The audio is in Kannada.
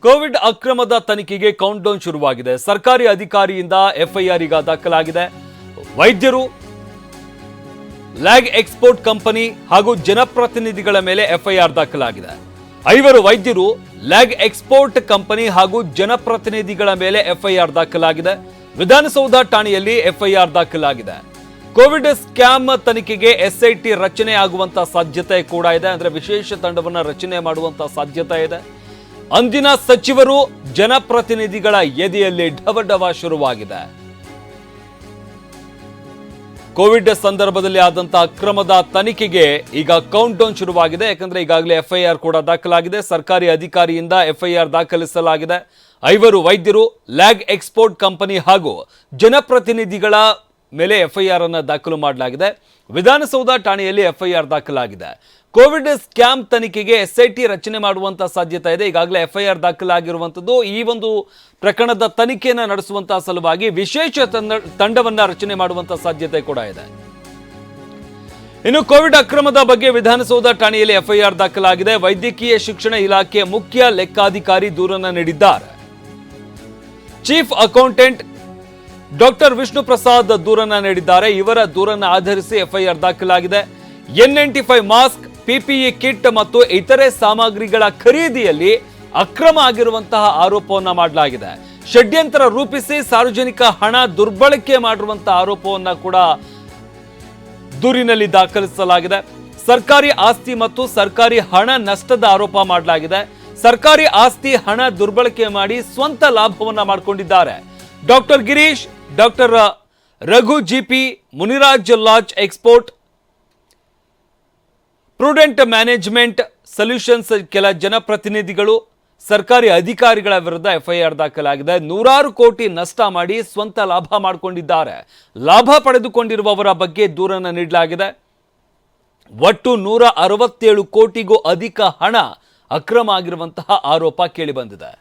ಕೋವಿಡ್ ಅಕ್ರಮದ ತನಿಖೆಗೆ ಕೌಂಟ್ ಡೌನ್ ಶುರುವಾಗಿದೆ. ಸರ್ಕಾರಿ ಅಧಿಕಾರಿಯಿಂದ ಎಫ್ಐಆರ್ ಈಗ ದಾಖಲಾಗಿದೆ. ವೈದ್ಯರು, ಲ್ಯಾಗ್ ಎಕ್ಸ್ಪೋರ್ಟ್ ಕಂಪನಿ ಹಾಗೂ ಜನಪ್ರತಿನಿಧಿಗಳ ಮೇಲೆ ಎಫ್ಐಆರ್ ದಾಖಲಾಗಿದೆ. 5 ವೈದ್ಯರು, ಲ್ಯಾಗ್ ಎಕ್ಸ್ಪೋರ್ಟ್ ಕಂಪನಿ ಹಾಗೂ ಜನಪ್ರತಿನಿಧಿಗಳ ಮೇಲೆ ಎಫ್ಐಆರ್ ದಾಖಲಾಗಿದೆ. ವಿಧಾನಸೌಧ ಠಾಣೆಯಲ್ಲಿ ಎಫ್ಐಆರ್ ದಾಖಲಾಗಿದೆ. ಕೋವಿಡ್ ಸ್ಕ್ಯಾಮ್ ತನಿಖೆಗೆ ಎಸ್ಐಟಿ ರಚನೆ ಆಗುವಂತ ಸಾಧ್ಯತೆ ಕೂಡ ಇದೆ. ಅಂದ್ರೆ ವಿಶೇಷ ತಂಡವನ್ನು ರಚನೆ ಮಾಡುವಂತ ಸಾಧ್ಯತೆ ಇದೆ. ಅಂದಿನ ಸಚಿವರು, ಜನಪ್ರತಿನಿಧಿಗಳ ಎದೆಯಲ್ಲಿ ಢವಢವ ಶುರುವಾಗಿದೆ. ಕೋವಿಡ್ ಸಂದರ್ಭದಲ್ಲಿ ಆದಂತಹ ಅಕ್ರಮದ ತನಿಖೆಗೆ ಈಗ ಕೌಂಟ್ ಡೌನ್ ಶುರುವಾಗಿದೆ. ಯಾಕಂದ್ರೆ ಈಗಾಗಲೇ ಎಫ್ಐಆರ್ ಕೂಡ ದಾಖಲಾಗಿದೆ. ಸರ್ಕಾರಿ ಅಧಿಕಾರಿಯಿಂದ ಎಫ್ಐಆರ್ ದಾಖಲಿಸಲಾಗಿದೆ. 5 ವೈದ್ಯರು, ಲ್ಯಾಗ್ ಎಕ್ಸ್ಪೋರ್ಟ್ ಕಂಪನಿ ಹಾಗೂ ಜನಪ್ರತಿನಿಧಿಗಳ ಮೇಲೆ ಎಫ್ಐಆರ್ ಅನ್ನು ದಾಖಲು ಮಾಡಲಾಗಿದೆ. ವಿಧಾನಸೌಧ ಠಾಣೆಯಲ್ಲಿ ಎಫ್ಐಆರ್ ದಾಖಲಾಗಿದೆ. ಕೋವಿಡ್ ಸ್ಕ್ಯಾಮ್ ತನಿಖೆಗೆ ಎಸ್ಐಟಿ ರಚನೆ ಮಾಡುವಂತಹ ಸಾಧ್ಯತೆ ಇದೆ. ಈಗಾಗಲೇ ಎಫ್ಐಆರ್ ದಾಖಲಾಗಿರುವಂಥದ್ದು. ಈ ಒಂದು ಪ್ರಕರಣದ ತನಿಖೆಯನ್ನು ನಡೆಸುವಂತಹ ಸಲುವಾಗಿ ವಿಶೇಷ ತಂಡವನ್ನ ರಚನೆ ಮಾಡುವಂತಹ ಸಾಧ್ಯತೆ ಕೂಡ ಇದೆ. ಇನ್ನು ಕೋವಿಡ್ ಅಕ್ರಮದ ಬಗ್ಗೆ ವಿಧಾನಸೌಧ ಠಾಣೆಯಲ್ಲಿ ಎಫ್ಐಆರ್ ದಾಖಲಾಗಿದೆ. ವೈದ್ಯಕೀಯ ಶಿಕ್ಷಣ ಇಲಾಖೆ ಮುಖ್ಯ ಲೆಕ್ಕಾಧಿಕಾರಿ ದೂರನ್ನು ನೀಡಿದ್ದಾರೆ. Chief accountant doctor Vishnu Prasad ದೂರನ್ನ ನೀಡಿದ್ದಾರೆ. ಇವರ ದೂರನ್ನ ಆಧರಿಸಿ ಎಫ್ಐಆರ್ ದಾಖಲಾಗಿದೆ. N95 ಮಾಸ್ಕ್, ಪಿಪಿಇ ಕಿಟ್ ಮತ್ತು ಇತರೆ ಸಾಮಗ್ರಿಗಳ ಖರೀದಿಯಲ್ಲಿ ಅಕ್ರಮ ಆಗಿರುವಂತಹ ಆರೋಪವನ್ನ ಮಾಡಲಾಗಿದೆ. ಷಡ್ಯಂತ್ರ ರೂಪಿಸಿ ಸಾರ್ವಜನಿಕ ಹಣ ದುರ್ಬಳಕೆ ಮಾಡಿರುವಂತಹ ಆರೋಪವನ್ನ ಕೂಡ ದೂರಿನಲ್ಲಿ ದಾಖಲಿಸಲಾಗಿದೆ. ಸರ್ಕಾರಿ ಆಸ್ತಿ ಮತ್ತು ಸರ್ಕಾರಿ ಹಣ ನಷ್ಟದ ಆರೋಪ ಮಾಡಲಾಗಿದೆ. ಸರ್ಕಾರಿ ಆಸ್ತಿ ಹಣ ದುರ್ಬಳಕೆ ಮಾಡಿ ಸ್ವಂತ ಲಾಭವನ್ನ ಮಾಡಿಕೊಂಡಿದ್ದಾರೆ. Doctor Girish, doctor Raghu GP, Muniraj lodge export, prudent management solutions ಕೆಲ ಜನಪ್ರತಿನಿಧಿಗಳು, ಸರ್ಕಾರಿ ಅಧಿಕಾರಿಗಳ ವಿರುದ್ಧ ಎಫ್ಐಆರ್ ದಾಖಲಾಗಿದೆ. 100 ಕೋಟಿ ನಷ್ಟ ಮಾಡಿ ಸ್ವಂತ ಲಾಭ ಮಾಡಿಕೊಂಡಿದ್ದಾರೆ. ಲಾಭ ಪಡೆದುಕೊಂಡಿರುವವರ ಬಗ್ಗೆ ದೂರನ್ನು ನೀಡಲಾಗಿದೆ. ಒಟ್ಟು 167 ಕೋಟಿಗೂ ಅಧಿಕ ಹಣ ಅಕ್ರಮ ಆಗಿರುವಂತಹ ಆರೋಪ ಕೇಳಿಬಂದಿದೆ.